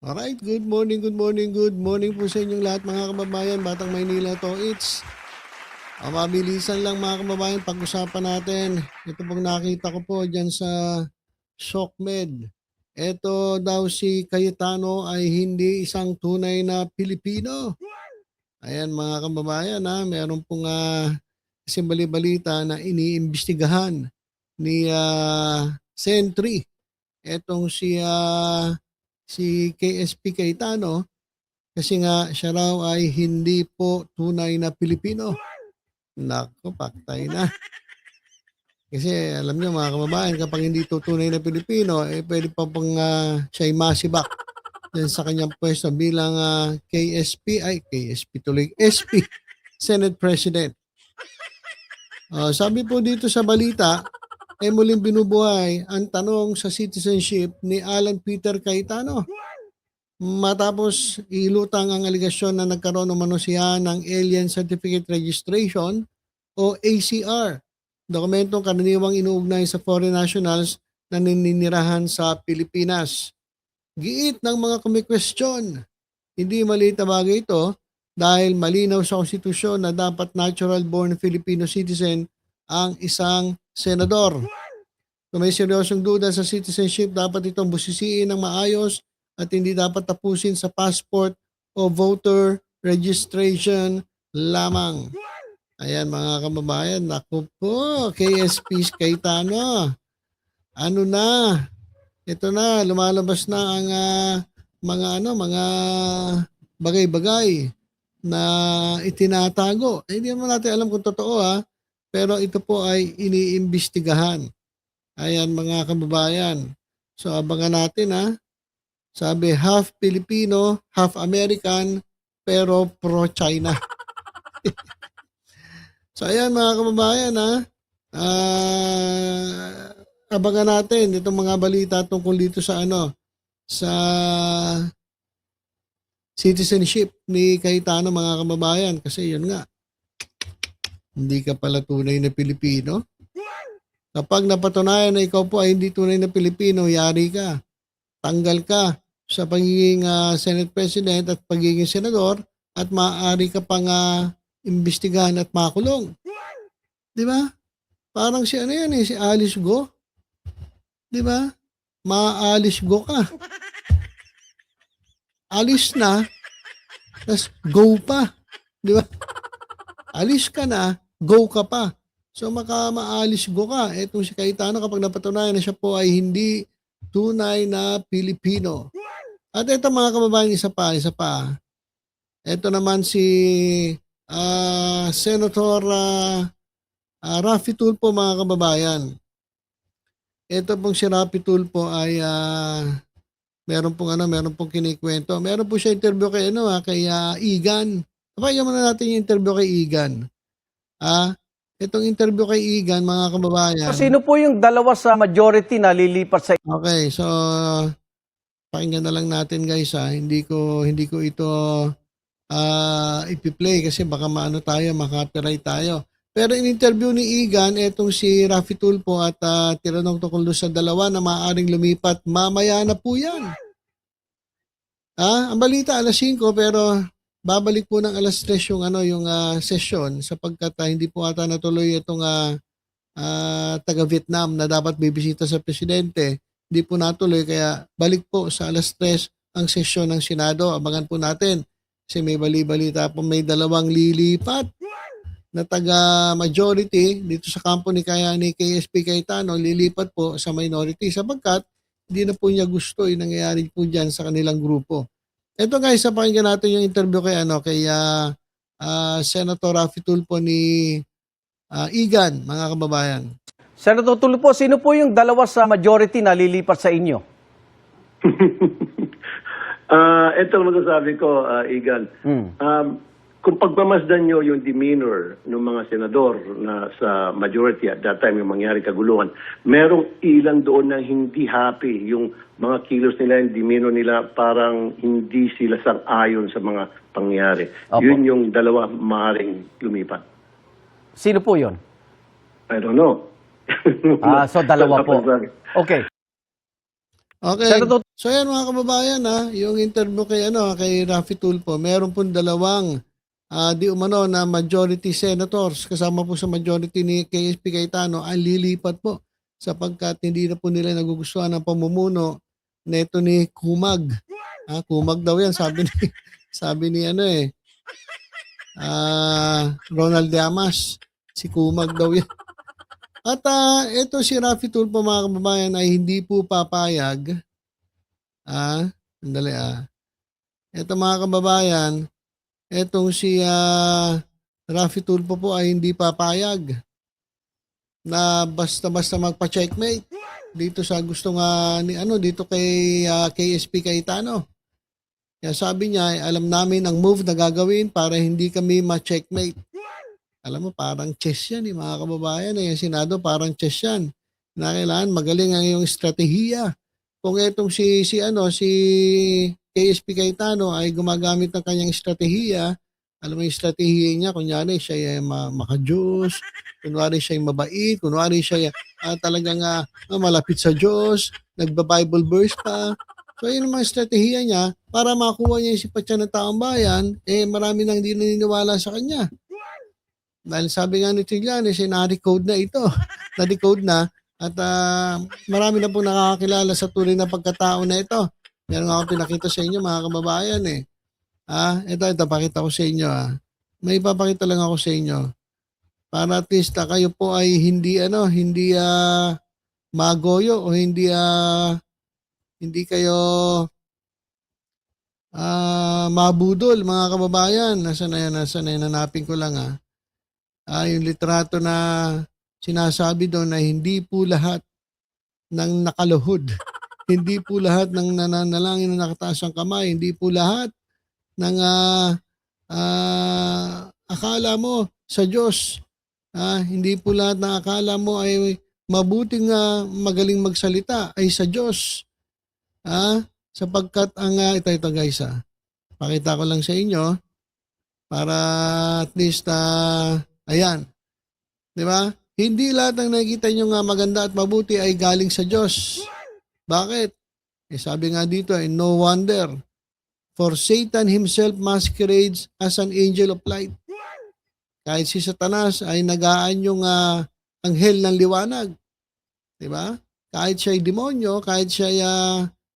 Alright, good morning, good morning, good morning po sa inyong lahat mga kababayan. Batang Maynila to, it's mabilisan lang mga kababayan, pag-usapan natin. Ito pong nakita ko po dyan sa SOCMED. Ito daw si Cayetano ay hindi isang tunay na Pilipino. Ayan mga kababayan, meron pong kasi bali-balita na iniimbestigahan ni Sentry. Etong si KSP Cayetano kasi nga siya raw ay hindi po tunay na Pilipino. Nako, paktay na. Kasi alam niyo mga kababayan, kapag hindi to tunay na Pilipino, pwede pa pong siya ay masibak dyan sa kanyang pwesto bilang KSP tuloy, SP, Senate President. Sabi po dito sa balita, muling binubuhay ang tanong sa citizenship ni Alan Peter Cayetano. Matapos ilutang ang aligasyon na nagkaroon umano siya ng Alien Certificate Registration o ACR, dokumentong karaniwang inuugnay sa foreign nationals na naninirahan sa Pilipinas. Giit ng mga kumikwestiyon, hindi maliit na bagay ito dahil malinaw sa konstitusyon na dapat natural-born Filipino citizen ang isang senador. Kung may seryosong duda sa citizenship, dapat itong busisiin ng maayos at hindi dapat tapusin sa passport o voter registration lamang. Ayan mga kababayan, naku po, KSP Cayetano. Ano na? Ito na, lumalabas na ang mga bagay-bagay na itinatago. Hindi naman natin alam kung totoo pero ito po ay iniimbestigahan. Ayan mga kababayan. So abangan natin Sabi, half Filipino, half American, pero pro-China. So ayan mga kababayan abangan natin itong mga balita tungkol dito sa sa citizenship ni Cayetano mga kababayan. Kasi yun nga, hindi ka pala tunay na Pilipino. Kapag napatunayan na ikaw po ay hindi tunay na Pilipino, yari ka. Tanggal ka sa pagiging Senate President at pagiging senador at maaari ka pang imbestigahan at makulong. Di ba? Parang si si Alice Go. Di ba? Ma-Alice Go ka. Alis na, tas go pa. Di ba? Alis ka na, go ka pa. So ma-Alice Go ka. Etong si Cayetano kapag napatunayan na siya po ay hindi tunay na Pilipino. At ito mga kababayan, isa pa. Ito naman si Senator Raffy Tulfo mga kababayan. Ito pong si Raffy Tulfo ay meron pong kinikwento. Meron po siya interview kay kay Igan. Pakinggan muna natin yung interview kay Igan. Itong interview kay Igan mga kababayan. So, sino po yung dalawa sa majority na lilipat sa... Okay, so pakinggan na lang natin guys Hindi ko ito ipi-play kasi baka maka-copyright tayo. Pero in-interview ni Igan, etong si Raffy Tulfo at tinanong tungkol doon sa dalawa na maaaring lumipat. Mamaya na po yan. Ang balita alas 5 pero babalik po ng alas 3 yung session sapagkat hindi po ata natuloy itong taga-Vietnam na dapat bibisita sa presidente. Hindi po natuloy kaya balik po sa alas 3 ang sesyon ng Senado. Abangan po natin kasi may bali-balita po may dalawang lilipat na taga-majority dito sa kampo ni KSP Cayetano, lilipat po sa minority sapagkat hindi na po niya gusto yung nangyayari po dyan sa kanilang grupo. Ito guys, pakinggan natin yung interview kay Senator Raffy Tulfo ni Igan, mga kababayan. Senator Tulfo, sino po yung dalawa sa majority na lilipat sa inyo? Ito ang masasabi ko, Igan. Kung pagmamasdan nyo yung demeanor ng mga senador na sa majority at that time yung mangyari kaguluhan, merong ilan doon na hindi happy. Yung mga kilos nila, yung demeanor nila, parang hindi sila sang-ayon sa mga pangyari. Opo. Yun yung dalawa maaaring lumipat. Sino po yun? I don't know. So dalawa po. Okay. Okay. Senator So yan mga kababayan, yung interview kay Raffy Tulfo, meron pong dalawang di umano na majority senators kasama po sa majority ni KSP Cayetano ang lilipat po sapagkat hindi na po nila nagugustuhan ang pamumuno neto ni Kumag. Kumag daw yan sabi ni sabi ni Ronald Llamas. Si Kumag daw yan. At ito si Raffy Tulfo mga kababayan ay hindi po papayag. Sandali. Ito mga kababayan, etong si Raffy Tulfo po ay hindi papayag na basta-basta magpa-checkmate dito sa gusto nga ni dito kay KSP Cayetano. Kaya sabi niya, alam namin ang move na gagawin para hindi kami ma-checkmate. Alam mo, parang chess yan mga kababayan. Yung Senado, parang chess yan. Na kailangan magaling ang iyong estratehiya. Kung etong si KSP Cayetano ay gumagamit ng kanyang estratehiya, alam mo yung estratehiya niya, kunyari siya ay maka-Diyos, kunwari siya ay mabait, kunwari siya ay talagang malapit sa Diyos, nagba-Bible verse pa. So yun ang mga estratehiya niya para makuha niya yung simpatya ng taong bayan, marami nang hindi naniniwala sa kanya. Dahil sabi nga ni Trillanes, na-decode na ito. Na-decode na at marami na po nakakakilala sa tunay na pagkatao na ito. Meron nga ako pinakita sa inyo mga kababayan Ito, pakita ko sa inyo May ipapakita lang ako sa inyo. Para at least kayo po ay hindi magoyo o hindi kayo mabudol mga kababayan. Nasaan na yan? Hanapin ko lang yung litrato na sinasabi doon na hindi po lahat ng nakaluhod, hindi po lahat ng nananalangin na nakataas ang kamay, hindi po lahat ng akala mo sa Diyos, hindi po lahat ng akala mo ay mabuting magaling magsalita ay sa Diyos. Sapagkat ito guys, pakita ko lang sa inyo para at least ayan. 'Di ba? Hindi lahat ng nakikita nyo nga maganda at mabuti ay galing sa Diyos. Bakit? Sabi nga dito, no wonder, for Satan himself masquerades as an angel of light. Kahit si Satanas ay nagaan yung anghel ng liwanag. 'Di ba? Kahit siya ay demonyo, kahit siya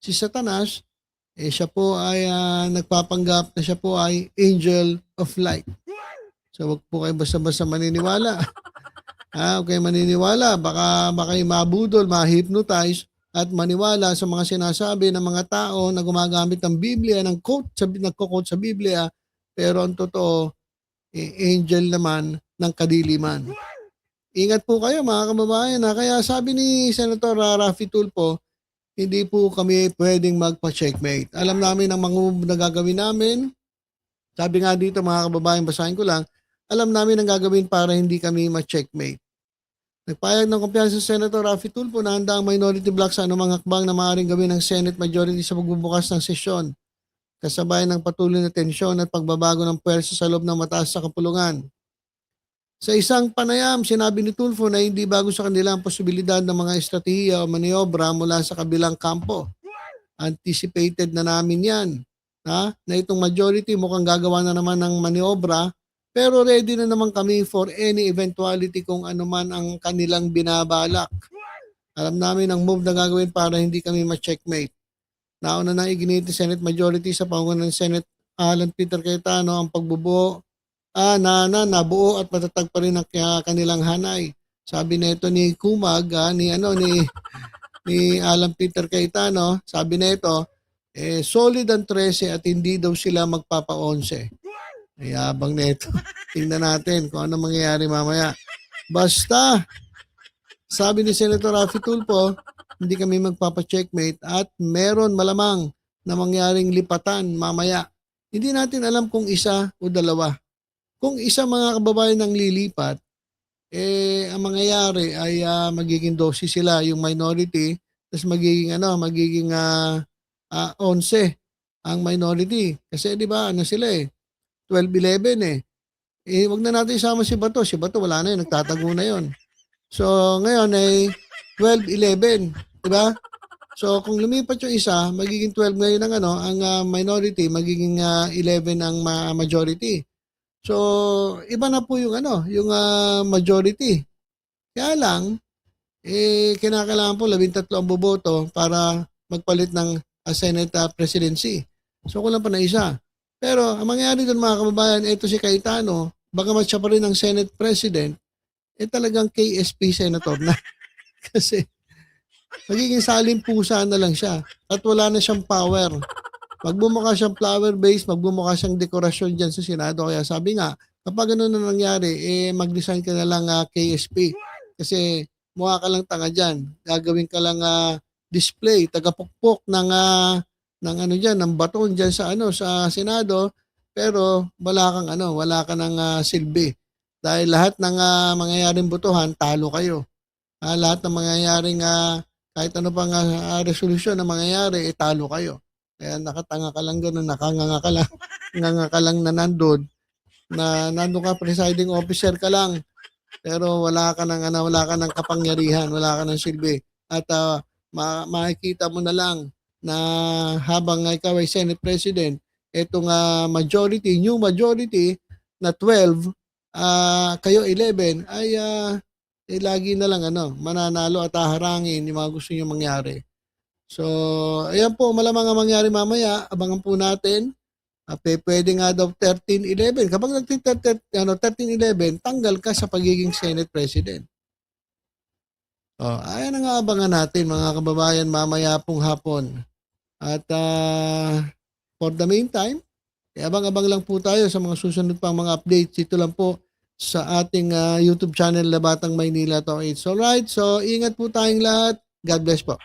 si Satanas, siya po ay nagpapanggap na siya po ay angel of light. So wag po kayo basta-basta maniniwala. Huwag kayo maniniwala. Baka kayo mabudol, ma-hypnotize at maniwala sa mga sinasabi ng mga tao na gumagamit ng Biblia, nagko-quote sa Biblia, pero ang totoo, angel naman ng kadiliman. Ingat po kayo mga kababayan. Kaya sabi ni Senator Raffy Tulfo, hindi po kami pwedeng magpa-checkmate. Alam namin ang mga move na gagawin namin. Sabi nga dito mga kababayan, basahin ko lang, alam namin ang gagawin para hindi kami ma-checkmate. Nagpayag ng kumpiyansa sa Senator Raffy Tulfo na handa ang minority bloc sa anumang hakbang na maaaring gawin ng Senate majority sa pagbubukas ng sesyon, kasabay ng patuloy na tensyon at pagbabago ng puwersa sa loob ng mataas sa kapulungan. Sa isang panayam, sinabi ni Tulfo na hindi bago sa kanila ang posibilidad ng mga estratehiya o maniobra mula sa kabilang kampo. Anticipated na namin yan. Na itong majority mukhang gagawa na naman ng maniobra, pero ready na naman kami for any eventuality kung ano man ang kanilang binabalak. Alam namin ang move na gagawin para hindi kami ma-checkmate. Nauna na iginit Senate majority sa pangunan ng Senate Alan Peter Cayetano ang pagbubuo nabuo at matatag pa rin ang kanilang hanay. Sabi nito ni Kumag, ni Alan Peter Cayetano, sabi nito, solid ang 13 at hindi daw sila magpapa-11. Ayabang nito. Tingnan natin kung ano mangyayari mamaya. Basta, sabi ni Senator Raffy Tulfo, hindi kami magpapa-checkmate at meron malamang na mangyaring lipatan mamaya. Hindi natin alam kung isa o dalawa. Kung isa mga kababayan ang lilipat, ang mangyayari ay magiging 12 sila, yung minority, tapos magiging 11 ang minority. Kasi di ba, sila 12-11 wag na natin isama si Bato. Si Bato wala na yun, nagtatago na yun. So ngayon ay 12-11, di ba? So kung lumipat yung isa, magiging 12 ngayon ang minority, magiging 11 ang majority. So iba na po yung majority. Kaya lang kinakailangan po 13 ang boboto para magpalit ng Senate presidency. So kulang pa na isa. Pero ang mangyayari doon mga kababayan, ito si Cayetano, bagamat siya pa rin ang Senate President, talagang KSP Senator na. Kasi magiging salimpusa na lang siya at wala na siyang power. Magbumukha siyang flower base, magbumukha siyang dekorasyon dyan sa Senado. Kaya sabi nga, kapag ganun na nangyari, mag-design ka na lang KSP. Kasi mukha ka lang tanga dyan. Gagawin ka lang display, tagapukpok ng ng baton dyan sa sa Senado, pero wala ka ng silbi. Dahil lahat ng mangyayaring botohan, talo kayo. Lahat ng mangyayaring kahit ano pang resolusyon na mangyayari, talo kayo. Kaya nakatanga ka lang gano'n, nakanganga ka lang, nganga ka lang na nandun ka, presiding officer ka lang, pero wala ka ng kapangyarihan, wala ka ng silbi. At makikita mo na lang na habang ikaw ay Senate President, itong new majority na 12, kayo 11, ay lagi na lang mananalo at haharangin yung mga gusto nyo mangyari. So, ayan po, malamang ang mangyari mamaya, abangan po natin. Pwede nga daw 13-11. Kapag nag-13-11, tanggal ka sa pagiging Senate President. Ayan ang abangan natin mga kababayan mamaya pong hapon. At for the meantime, abang-abang lang po tayo sa mga susunod pang mga updates. Ito lang po sa ating YouTube channel na Batang Maynila to. It's alright. So, ingat po tayong lahat. God bless po.